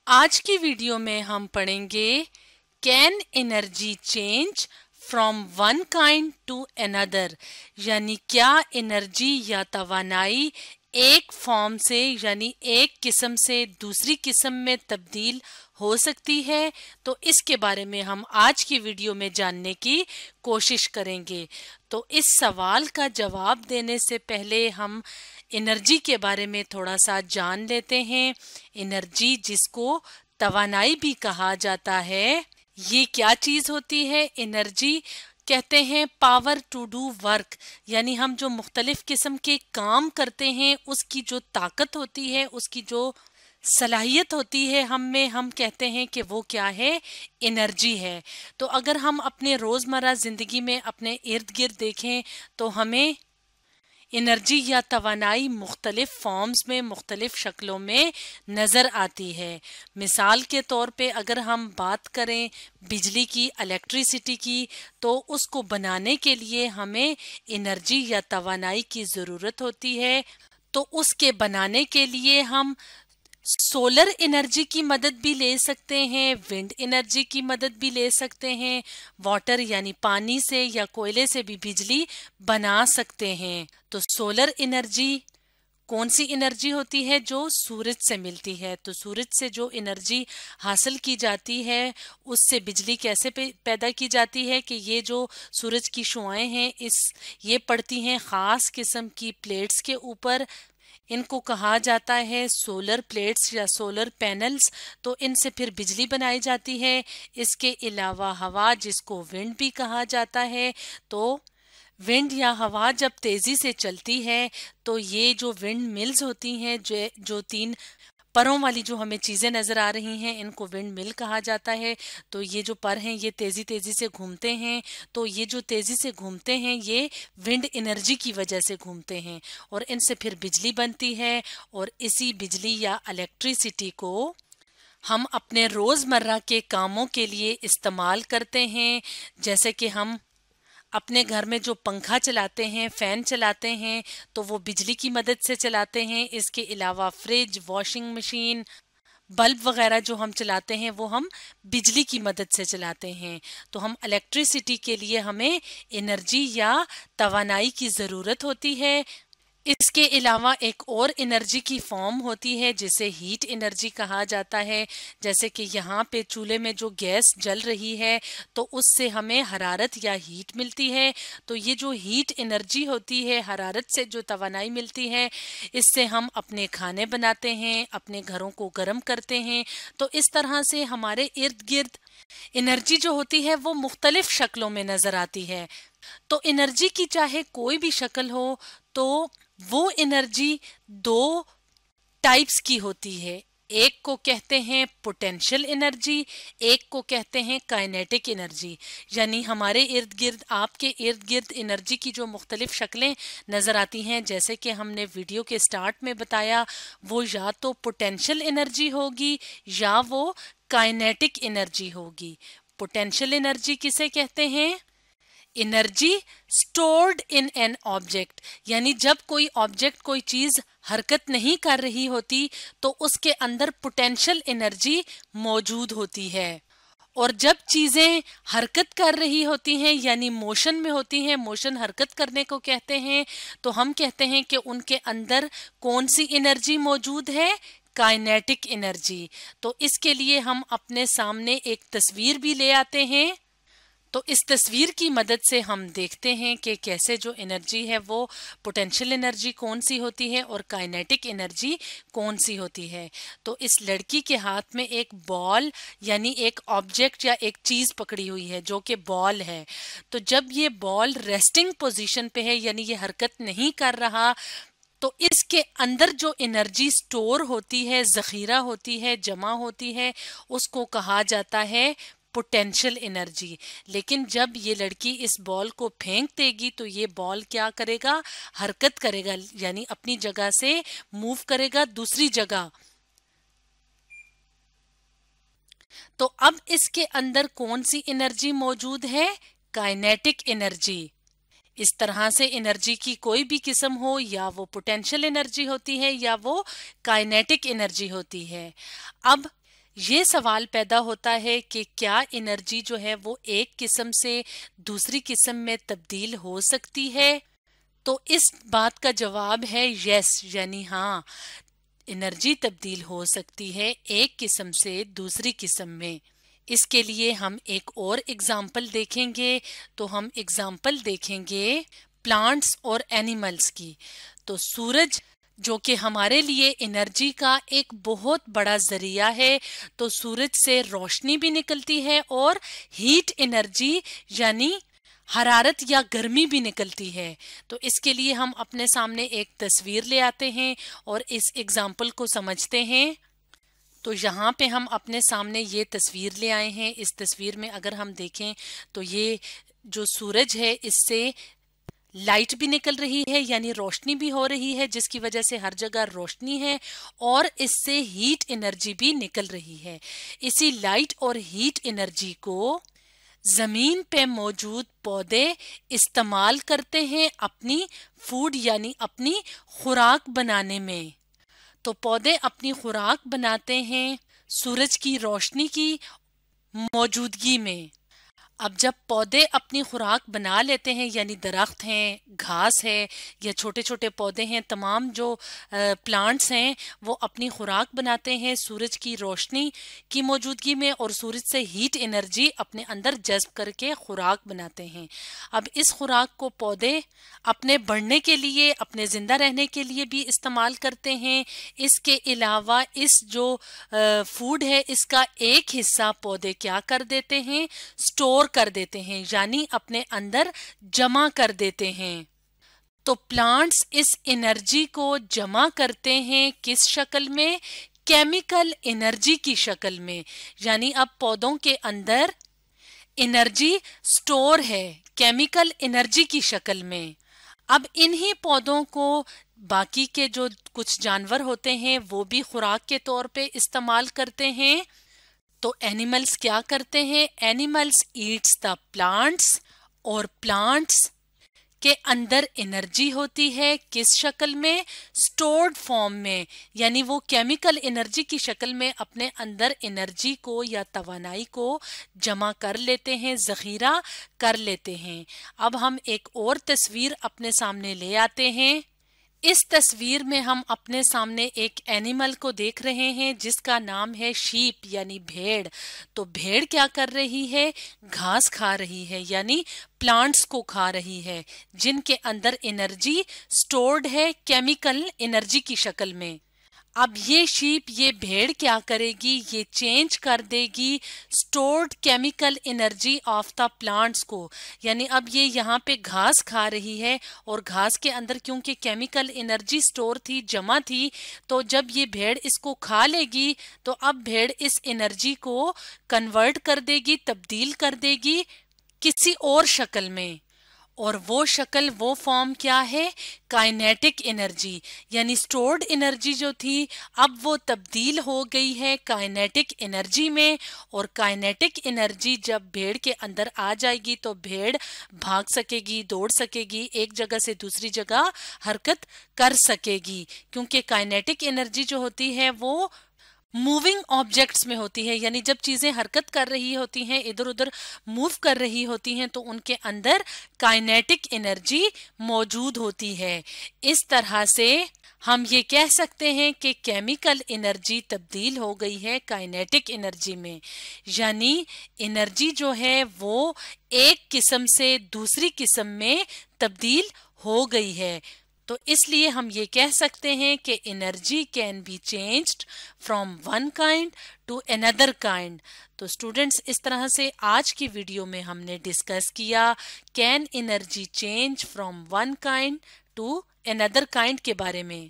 आज की वीडियो में हम पढ़ेंगे can energy change from one kind to another, यानी क्या एनर्जी या तवानाई एक फॉर्म से यानी एक किस्म से दूसरी किस्म में तब्दील हो सकती है। तो इसके बारे में हम आज की वीडियो में जानने की कोशिश करेंगे। तो इस सवाल का जवाब देने से पहले हम एनर्जी के बारे में थोड़ा सा जान लेते हैं। एनर्जी, जिसको तवानाई भी कहा जाता है, ये क्या चीज होती है? एनर्जी कहते हैं पावर टू डू वर्क, यानी हम जो मुख्तलिफ किस्म के काम करते हैं उसकी जो ताकत होती है, उसकी जो सलाहियत होती है हम में, हम कहते हैं कि वो क्या है? एनर्जी है। तो अगर हम अपने रोज़मर्रा ज़िंदगी में अपने इर्द गिर्द देखें तो हमें एनर्जी या तवानाई मुख्तलिफ फॉर्म्स में, मुख्तलिफ शक्लों में नज़र आती है। मिसाल के तौर पे अगर हम बात करें बिजली की, इलेक्ट्रिसिटी की, तो उसको बनाने के लिए हमें एनर्जी या तवानाई की ज़रूरत होती है। तो उसके बनाने के लिए हम सोलर एनर्जी की मदद भी ले सकते हैं, विंड एनर्जी की मदद भी ले सकते हैं, वाटर यानी पानी से या कोयले से भी बिजली बना सकते हैं। तो सोलर एनर्जी कौन सी एनर्जी होती है? जो सूरज से मिलती है। तो सूरज से जो एनर्जी हासिल की जाती है उससे बिजली कैसे पैदा की जाती है कि ये जो सूरज की शुआएं हैं ये पड़ती हैं ख़ास किस्म की प्लेट्स के ऊपर। इनको कहा जाता है सोलर प्लेट्स या सोलर पैनल्स। तो इनसे फिर बिजली बनाई जाती है। इसके अलावा हवा, जिसको विंड भी कहा जाता है, तो विंड या हवा जब तेजी से चलती है तो ये जो विंड मिल्स होती हैं, जो तीन परों वाली जो हमें चीजें नजर आ रही हैं, इनको विंड मिल कहा जाता है। तो ये जो पर हैं ये तेजी तेजी से घूमते हैं। तो ये जो तेजी से घूमते हैं ये विंड एनर्जी की वजह से घूमते हैं और इनसे फिर बिजली बनती है। और इसी बिजली या इलेक्ट्रिसिटी को हम अपने रोजमर्रा के कामों के लिए इस्तेमाल करते हैं। जैसे कि हम अपने घर में जो पंखा चलाते हैं, फैन चलाते हैं, तो वो बिजली की मदद से चलाते हैं। इसके अलावा फ्रिज, वॉशिंग मशीन, बल्ब वगैरह जो हम चलाते हैं वो हम बिजली की मदद से चलाते हैं। तो हम इलेक्ट्रिसिटी के लिए हमें एनर्जी या तवानाई की ज़रूरत होती है। इसके अलावा एक और एनर्जी की फॉर्म होती है जिसे हीट एनर्जी कहा जाता है। जैसे कि यहाँ पे चूल्हे में जो गैस जल रही है तो उससे हमें हरारत या हीट मिलती है। तो ये जो हीट एनर्जी होती है, हरारत से जो तवानाई मिलती है, इससे हम अपने खाने बनाते हैं, अपने घरों को गर्म करते हैं। तो इस तरह से हमारे इर्द गिर्द एनर्जी जो होती है वो मुख्तलिफ शक्लों में नजर आती है। तो एनर्जी की चाहे कोई भी शक्ल हो, तो वो एनर्जी दो टाइप्स की होती है। एक को कहते हैं पोटेंशियल एनर्जी, एक को कहते हैं काइनेटिक एनर्जी। यानी हमारे इर्द गिर्द, आपके इर्द गिर्द एनर्जी की जो मुख्तलिफ शक्लें नज़र आती हैं, जैसे कि हमने वीडियो के स्टार्ट में बताया, वो या तो पोटेंशियल एनर्जी होगी या वो काइनेटिक एनर्जी होगी। पोटेंशियल एनर्जी किसे कहते हैं? Energy stored in an object, यानी जब कोई ऑब्जेक्ट, कोई चीज हरकत नहीं कर रही होती तो उसके अंदर पोटेंशियल एनर्जी मौजूद होती है। और जब चीजें हरकत कर रही होती हैं यानी मोशन में होती हैं, मोशन हरकत करने को कहते हैं, तो हम कहते हैं कि उनके अंदर कौन सी एनर्जी मौजूद है? Kinetic energy. तो इसके लिए हम अपने सामने एक तस्वीर भी ले आते हैं। तो इस तस्वीर की मदद से हम देखते हैं कि कैसे जो एनर्जी है वो पोटेंशियल एनर्जी कौन सी होती है और काइनेटिक एनर्जी कौन सी होती है। तो इस लड़की के हाथ में एक बॉल यानी एक ऑब्जेक्ट या एक चीज पकड़ी हुई है जो कि बॉल है। तो जब ये बॉल रेस्टिंग पोजीशन पे है यानी ये हरकत नहीं कर रहा, तो इसके अंदर जो एनर्जी स्टोर होती है, जखीरा होती है, जमा होती है, उसको कहा जाता है पोटेंशियल एनर्जी। लेकिन जब ये लड़की इस बॉल को फेंक देगी तो ये बॉल क्या करेगा? हरकत करेगा, यानी अपनी जगह से मूव करेगा दूसरी जगह। तो अब इसके अंदर कौन सी एनर्जी मौजूद है? Kinetic energy. इस तरह से एनर्जी की कोई भी किस्म हो, या वो पोटेंशियल एनर्जी होती है या वो काइनेटिक एनर्जी होती है। अब ये सवाल पैदा होता है कि क्या एनर्जी जो है वो एक किस्म से दूसरी किस्म में तब्दील हो सकती है। तो इस बात का जवाब है यस, यानी हाँ, एनर्जी तब्दील हो सकती है एक किस्म से दूसरी किस्म में। इसके लिए हम एक और एग्जाम्पल देखेंगे। तो हम एग्जाम्पल देखेंगे प्लांट्स और एनिमल्स की। तो सूरज जो कि हमारे लिए एनर्जी का एक बहुत बड़ा जरिया है, तो सूरज से रोशनी भी निकलती है और हीट एनर्जी यानी हरारत या गर्मी भी निकलती है। तो इसके लिए हम अपने सामने एक तस्वीर ले आते हैं और इस एग्जाम्पल को समझते हैं। तो यहाँ पे हम अपने सामने ये तस्वीर ले आए हैं। इस तस्वीर में अगर हम देखें तो ये जो सूरज है इससे लाइट भी निकल रही है यानी रोशनी भी हो रही है, जिसकी वजह से हर जगह रोशनी है और इससे हीट एनर्जी भी निकल रही है। इसी लाइट और हीट एनर्जी को जमीन पे मौजूद पौधे इस्तेमाल करते हैं अपनी फूड यानी अपनी खुराक बनाने में। तो पौधे अपनी खुराक बनाते हैं सूरज की रोशनी की मौजूदगी में। अब जब पौधे अपनी खुराक बना लेते हैं यानी दरख्त हैं, घास है या छोटे छोटे पौधे हैं, तमाम जो प्लांट्स हैं वो अपनी खुराक बनाते हैं सूरज की रोशनी की मौजूदगी में और सूरज से हीट एनर्जी अपने अंदर जज्ब करके खुराक बनाते हैं। अब इस खुराक को पौधे अपने बढ़ने के लिए, अपने जिंदा रहने के लिए भी इस्तेमाल करते हैं। इसके अलावा इस जो फूड है इसका एक हिस्सा पौधे क्या कर देते हैं, स्टोर कर देते हैं यानी अपने अंदर जमा कर देते हैं। तो प्लांट्स इस एनर्जी को जमा करते हैं किस शक्ल में, केमिकल एनर्जी की शक्ल में। यानी अब पौधों के अंदर एनर्जी स्टोर है केमिकल एनर्जी की शक्ल में। अब इन्हीं पौधों को बाकी के जो कुछ जानवर होते हैं वो भी खुराक के तौर पे इस्तेमाल करते हैं। तो एनिमल्स क्या करते हैं, एनिमल्स ईट्स द प्लांट्स और प्लांट्स के अंदर एनर्जी होती है किस शक्ल में, स्टोर्ड फॉर्म में, यानी वो केमिकल एनर्जी की शक्ल में अपने अंदर एनर्जी को या तवानाई को जमा कर लेते हैं, जखीरा कर लेते हैं। अब हम एक और तस्वीर अपने सामने ले आते हैं। इस तस्वीर में हम अपने सामने एक एनिमल को देख रहे हैं जिसका नाम है शीप यानी भेड़। तो भेड़ क्या कर रही है, घास खा रही है यानी प्लांट्स को खा रही है जिनके अंदर एनर्जी स्टोर्ड है केमिकल एनर्जी की शक्ल में। अब ये शीप, ये भेड़ क्या करेगी, ये चेंज कर देगी stored chemical energy of the plants को। यानी अब ये यहाँ पे घास खा रही है और घास के अंदर क्योंकि केमिकल एनर्जी स्टोर थी, जमा थी, तो जब ये भेड़ इसको खा लेगी तो अब भेड़ इस एनर्जी को कन्वर्ट कर देगी, तब्दील कर देगी किसी और शक्ल में। और वो शक्ल, वो फॉर्म क्या है, काइनेटिक एनर्जी। यानी स्टोर्ड एनर्जी जो थी अब वो तब्दील हो गई है काइनेटिक एनर्जी में। और काइनेटिक एनर्जी जब भेड़ के अंदर आ जाएगी तो भेड़ भाग सकेगी, दौड़ सकेगी, एक जगह से दूसरी जगह हरकत कर सकेगी, क्योंकि काइनेटिक एनर्जी जो होती है वो मूविंग ऑब्जेक्ट्स में होती है। यानी जब चीजें हरकत कर रही होती हैं, इधर उधर मूव कर रही होती हैं, तो उनके अंदर काइनेटिक एनर्जी मौजूद होती है। इस तरह से हम ये कह सकते हैं कि केमिकल एनर्जी तब्दील हो गई है काइनेटिक एनर्जी में। यानी एनर्जी जो है वो एक किस्म से दूसरी किस्म में तब्दील हो गई है। तो इसलिए हम ये कह सकते हैं कि energy can be changed from one kind to another kind. तो स्टूडेंट्स, इस तरह से आज की वीडियो में हमने डिस्कस किया can energy change from one kind to another kind के बारे में।